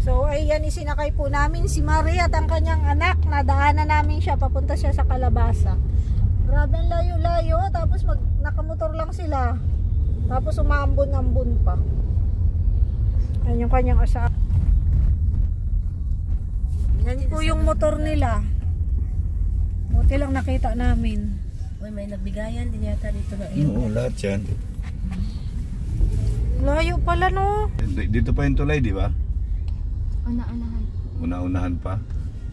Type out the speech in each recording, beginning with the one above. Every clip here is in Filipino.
So ayan, isinakay po namin si Marie at ang kanyang anak. Nadaanan namin siya, papunta siya sa Calabasa. Grabe ang layo-layo, tapos nakamotor lang sila. Tapos umaambon-ambon pa. Ayan yung kanyang asawa. Yan po yung motor nila. Buti lang nakita namin. Uy, may nagbigayan din yata dito na. Oo, lahat yan. Layo pala, no? Dito pa yung tulay, di ba? Una-unahan. Una-unahan pa.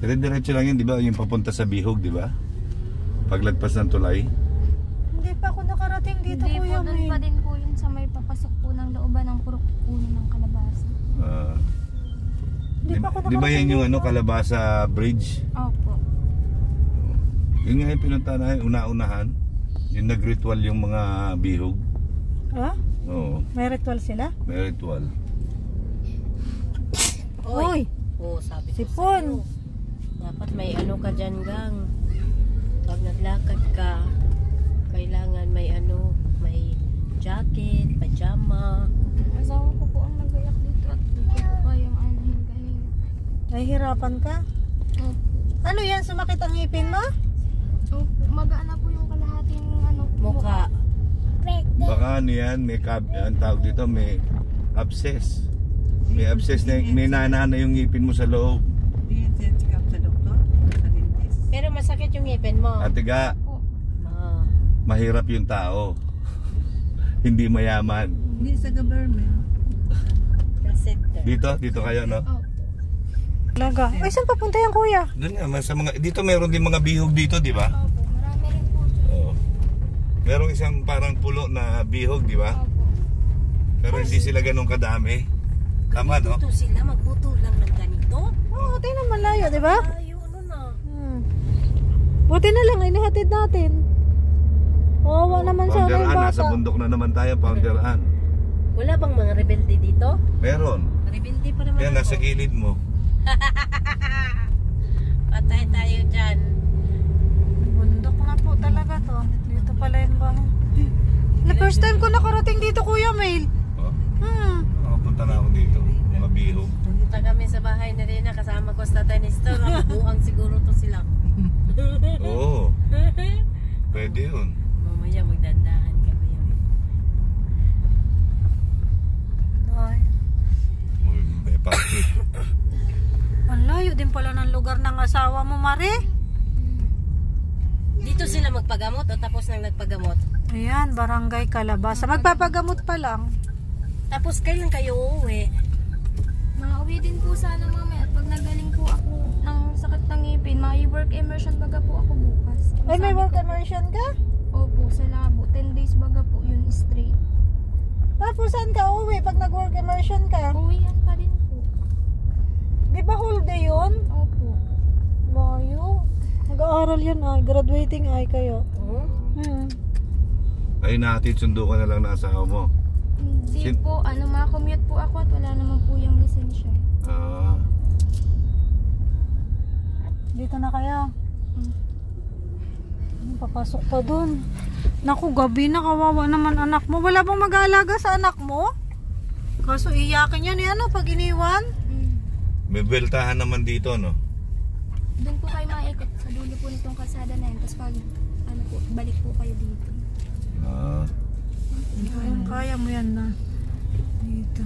Dire-diretso lang yun, di ba? Yung papunta sa Bihog, di ba? Paglagpas ng tulay. Hindi pa ako nakarating dito, Hindi Kuya po, doon May. pa din po yun sa may papasok po ng looban ng purok puno ng kalabasa. Hindi pa ako Di ba nakarating yan yung dito. Calabasa Bridge? Opo. Yun nga yung pinunta na una-unahan. Yung nag-ritual yung mga Bihog. Ha? Oo, May ritual sila? may ritual. Uy! Oo, sabi ko Sipon! sa'yo. Dapat may ano ka dyan, gang. Pag naglakad ka, kailangan may ano, may jacket, pajama. Asawa ko po ang nagayak dito at hindi ko po kayang hinga-hinga. Nahihirapan ka? Opo. Ano yan? Sumakit ang ngipin mo? Opo. Magaan na po yung kalahating ano, Mukha. Baka ano yan, may ang tawag dito, may abscess. May abscess na, may nanana yung ngipin mo sa loob. Check up sa doktor, sa dentist. Pero masakit yung ngipin mo. Atiga, Ah. mahirap yung tao. Hindi mayaman. Hindi sa government. Center. Dito kayo, no? Opo. Talaga. Ay, saan papunta yan, Kuya? Doon nga, sa mga, dito meron din mga bihog dito, di ba? Opo. Marami rin po dyan. Oo. Merong isang parang pulo na bihog, di ba? Opo. Pero hindi sila ganun kadami. Tama, no? Dito sila, magbuto lang ng ganito. Oo, tingnan malayo, di ba? Ayaw, ano na. Buti na lang, inihatid natin. Wawa naman sa Pounder yung Ann, nasa bata. bundok na naman tayo, Pounder Ann. Wala bang mga rebelde dito? Meron. Rebelde pa naman Yan, nasa ako. gilid mo. Patay tayo dyan. Bundok na po talaga to. Dito pala yung bahay. Na first time ko nakarating dito, Kuya Mail. Oh, Hmm. nakapunta na ako dito. Mga bihog. Punta kami sa bahay na rin na kasama ko sa tennis store. Nakabuang siguro to sila. Oo. Pwede yun. Mamaya magdandahan kami. Ay. May party. Ang layo din pala ng lugar ng asawa mo, Mare. Dito sila magpagamot o tapos nang nagpagamot? Ayan, Barangay Calabasa. Magpapagamot pa lang. Tapos kailan kayo uuwi? Makauwi din po sana mamaya at pag nagaling po ako ng sakit ng ngipin, may work immersion baga po ako bukas. Ay, may Sabi work ko- immersion ka? Opo, sa labo. 10 days baga po yun straight. Tapos saan ka uwi pag nag-work immersion ka? Uwian pa din po. Di ba whole day yun? Opo. Layo. Nag-aaral yan ay. Graduating ay kayo. Oh? Ay, natin sundo ka na lang na asawa mo. Hindi po, ma-commute po ako at wala naman po yung lisensya. Ah, Dito na kaya. Papasok pa dun. Naku, gabi na, kawawa naman anak mo. Wala bang mag-aalaga sa anak mo? Kaso iyakin yan yan pag iniwan. may beltahan naman dito, no? Doon po kayo maikot sa dulo po nitong kalsada na yun. Tapos pag po, balik po kayo dito. Ah, Kaya mo yan na. Dito.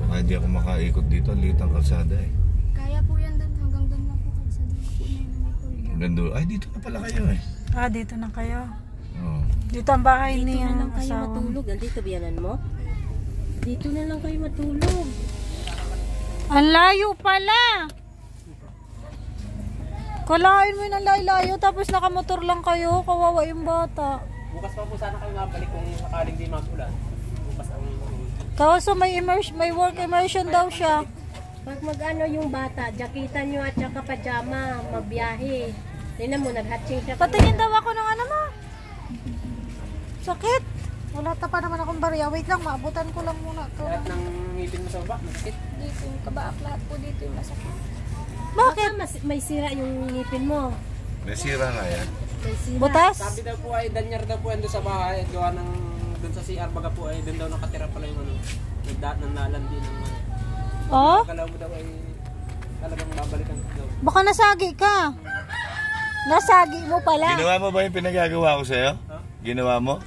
hindi ako makaikot dito. Liit ang kalsada eh. Kaya po yan doon. Hanggang doon na po kayo sa dulo po na yun na may corridor. Gando. Ay, dito na pala kayo eh. Ah, dito na kayo. Oh. Dito ang bahay Dito niya. na lang kayo asawa. matulog. Nandito biyanan mo? Dito na lang kayo matulog. Ang layo pala. Kalain mo yun ang layo tapos nakamotor lang kayo. Kawawa yung bata. Bukas pa po sana kayo nabalik kung sakaling di magulan. Bukas ang Kaso may work immersion daw siya. Pag mag-ano yung bata, jakitan nyo at saka pajama, magbiyahe. Tingnan mo, nag-hatching siya. Patingin daw ako ng ano mo. Sakit. Wala pa naman akong barya. Wait lang, maabutan ko lang muna to. lahat ng ngipin mo sa baba, masakit. Dito yung kabaak lahat po dito yung masakit. Bakit? May sira yung ngipin mo. May sira nga yan. May sira. Butas? Sabi daw po ay danyar daw po yan doon sa bahay, gawa ng doon sa CR baga po ay doon daw nakatira pala yung ano, nagdaan ng lalandi ng ano. Oh? Akala mo daw ay talagang babalikan ko daw. Baka nasagi ka. Nasagi mo pala. Ginawa mo ba yung pinagagawa ko sa'yo? Ginawa mo?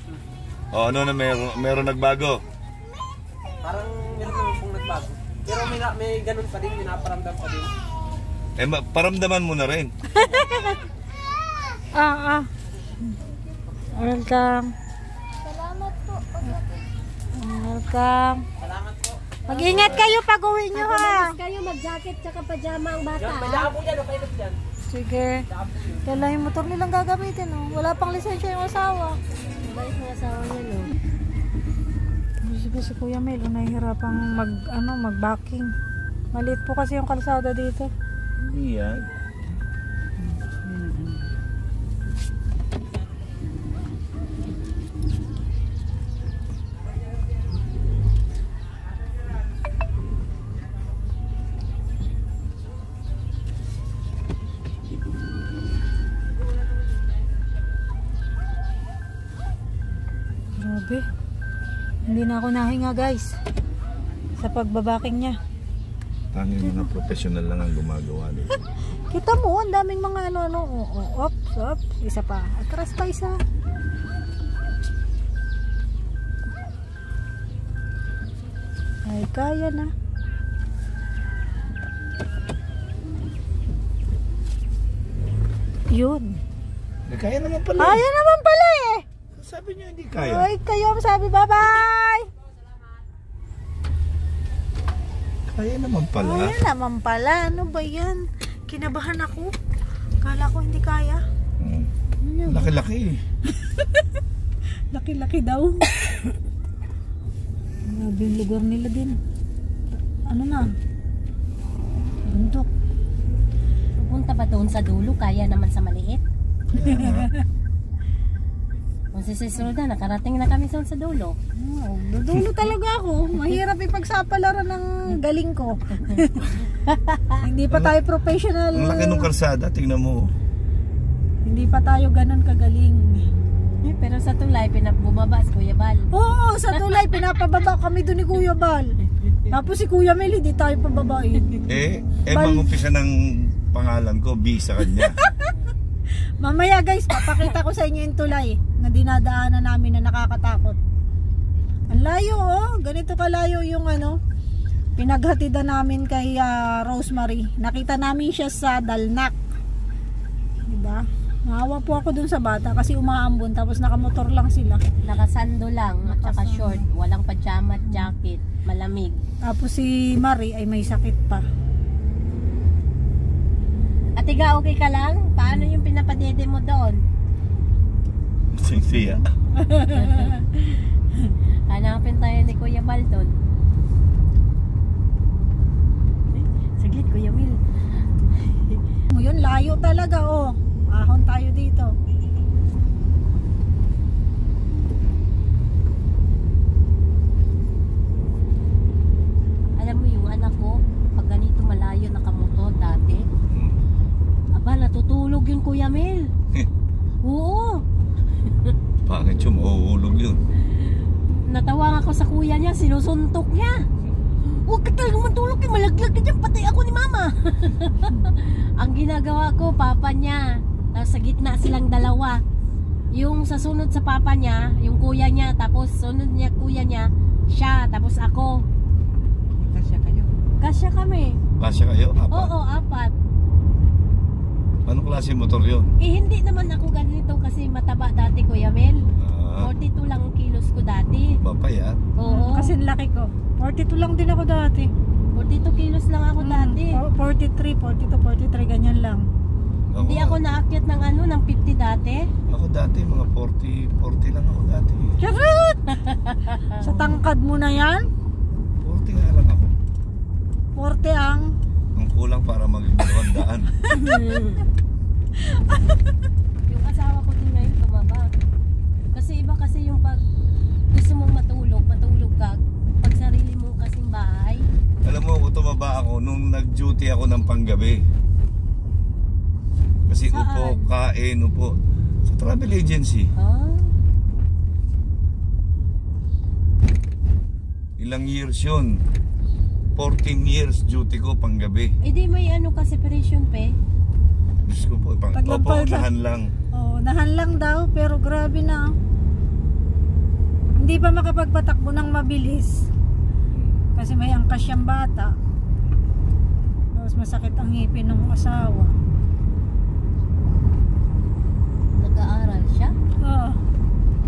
O ano na meron nagbago? Parang meron naman pong nagbago. Pero may ganun pa din, minaparamdam pa din. Eh, paramdaman mo na rin. Welcome. Salamat po. Welcome. Salamat po. Mag-ingat kayo pag uwi nyo ha. Kayo mag-jacket tsaka pajama ang bata. Yan, may daka po dyan, paikot dyan. Sige. Kailan yung motor nilang gagamitin oh. Wala pang lisensya yung asawa. Balik ng asawa niya, no? Sige si Kuya Mel, nahihirapang mag-backing. Maliit po kasi yung kalsada dito. Hindi yan. Grabe. Hindi na ako nahinga guys sa pagbabaking niya. Tanging mga professional lang ang gumagawa nito. Kita mo, ang daming mga ops, isa pa. Atras pa isa. Ay, kaya na. Yun. Kaya naman pala. Kaya naman pala eh. Sabi niyo hindi kaya. Ay, kayo ang sabi, bye-bye. Kaya naman pala. Kaya naman pala. Ano ba yan? Kinabahan ako. Kala ko hindi kaya. Laki-laki. Laki-laki daw. Grabe yung lugar nila din. Ano na? Bundok. Punta ba doon sa dulo? Kaya naman sa maliit? Kung si Sis Roda, nakarating na kami sa dulo. Oh, dudulo talaga ako. Mahirap ipagsapalaran ng galing ko. Hindi pa tayo professional. Ang laki ng kalsada, tingnan mo. Hindi pa tayo ganun kagaling. Pero sa tulay, bumaba si Kuya Bal. Oo, sa tulay, pinapababa kami doon ni Kuya Bal. Tapos si Kuya Mel, hindi tayo pababain. Mangumpisa ng pangalan ko, B sa kanya. Mamaya guys, papakita ko sa inyo yung tulay na dinadaanan namin na nakakatakot. Ang layo oh, ganito kalayo yung pinaghatidan namin kay Rosemary. Nakita namin siya sa Dalnak. Diba? Naawa po ako dun sa bata kasi umaambon tapos nakamotor lang sila. Nakasando lang at saka short, walang pajama at jacket, malamig. Tapos si Marie ay may sakit pa. Atiga, okay ka lang? Paano yung pinapadede mo doon? Siya. Hanapin tayo ni Kuya Bal doon. Saglit, Kuya Will. Yun, layo talaga oh. Ahon tayo dito. Alam mo yung anak ko, pag ganito malayo nakamotor dati, aba, natutulog yun, Kuya Mel. Oo. Pangit yung mauulog yun. Natawa ako sa kuya niya, sinusuntok niya. Huwag ka talagang matulog, malaglag ka dyan, patay ako ni Mama. Ang ginagawa ko, papa niya, tapos sa gitna silang dalawa. Yung sa sunod sa papa niya, yung kuya niya, tapos sunod niya kuya niya, siya, tapos ako. Kasya kayo. Kasya kami. Kasya kayo? Apat? Oo, apat. Anong klase motor yun? Eh, hindi naman ako ganito kasi mataba dati, Kuya Mel. 42 lang ang kilos ko dati. Bapay Oo. Kasi laki ko. 42 lang din ako dati. 42 kilos lang ako dati. 43, 42, 43, ganyan lang. Hindi ako naakyat ng ng 50 dati. Ako dati, mga 40 lang ako dati. Charot! Sa tangkad mo na yan? 40 nga lang ako. 40 ang... Ang kulang para maging 200. Yung asawa ko din ngayon tumaba. Kasi iba kasi yung pag gusto mong matulog ka. Pag sarili mo kasing bahay. Alam mo, tumaba ako nung nag-duty ako ng panggabi. Kasi Saan? upo, kain, upo. Sa travel agency. Ah, Ilang years yun. 14 years duty ko panggabi. Eh di may ano ka, separation pay. Diyos ko po, Paglampal ka. unahan lang. Oh, nahan lang daw pero grabe na. Hindi pa makapagpatakbo ng mabilis. Kasi may angkas siyang bata. Tapos masakit ang ngipin ng asawa. Nag-aaral siya. Oo.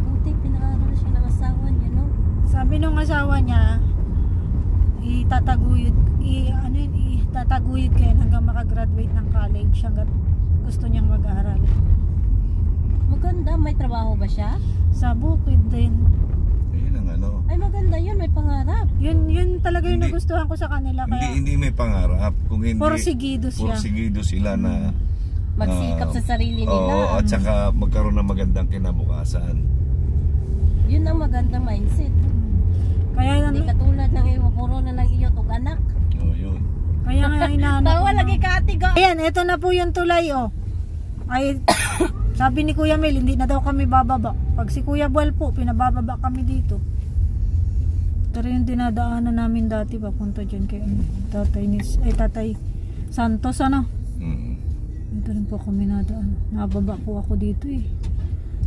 Buti pinaaral siya ng asawa niya, no? Sabi nung asawa niya, itataguyod kayo hanggang makagraduate ng college hanggang gusto niyang mag-aral. Maganda, may trabaho ba siya? Sa bukid din. Ayun ang ano. Ay maganda yun, may pangarap. Yun talaga yung Hindi. nagustuhan ko sa kanila. Kaya Hindi may pangarap. Kung hindi, porsigido siya. porsigido sila na Magsikap sa sarili nila. oo, at saka magkaroon ng magandang kinabukasan. Yun ang magandang mindset. Kaya Hindi katulad ng puro na lang iyot o anak. Oo, yun. kaya nga inaano. Tawa lagi ka ate ga. Ayan, eto na po yung tulay oh. Ay sabi ni Kuya Mel, hindi na daw kami bababa. Pag si Kuya Bual po, pinabababa kami dito. Pero yung dinadaanan namin dati papunta dyan kay Tatay Santos ano. Mm. Dito rin po kami nadaan. Nababa po ako dito eh.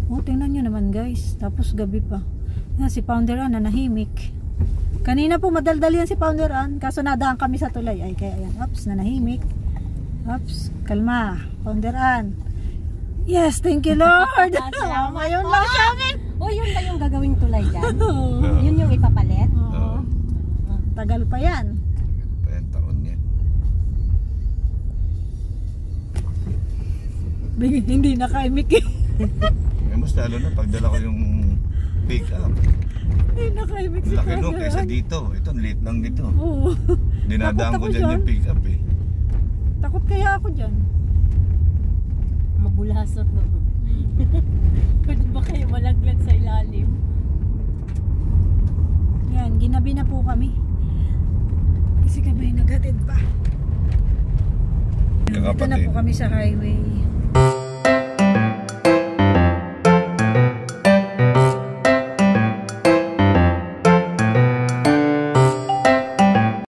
Oh, tingnan nyo naman guys. Tapos gabi pa. Yan, si Pounder Ann nanahimik. Kanina po madaldal yan si Pounder Ann. Kaso nadaan kami sa tulay. Ay kaya yan. Ups, nanahimik. Ups, kalma. Pounder Ann. Yes, thank you Lord. Salamat Ngayon po. lang siya. O yun ba yung gagawing tulay dyan? Oo. Yun yung ipapalit? Oo. Tagal pa yan. Ayan, taon niya. Hindi nakaimik eh. Eh, mas lalo na pagdala ko yung pick up. Hindi nakaimik si Laki no, Pounder kaysa Ann. dito. Ito, late lang dito. Oo. Dinadaan Takot ko ako dyan dyan. yung pick up eh. Takot kaya ako dyan. Mabulasot no. Pwede ba kayo malaglag sa ilalim? Yan, ginabi na po kami. Kasi kami naghatid pa. Dito na Kakapatid. po kami sa highway.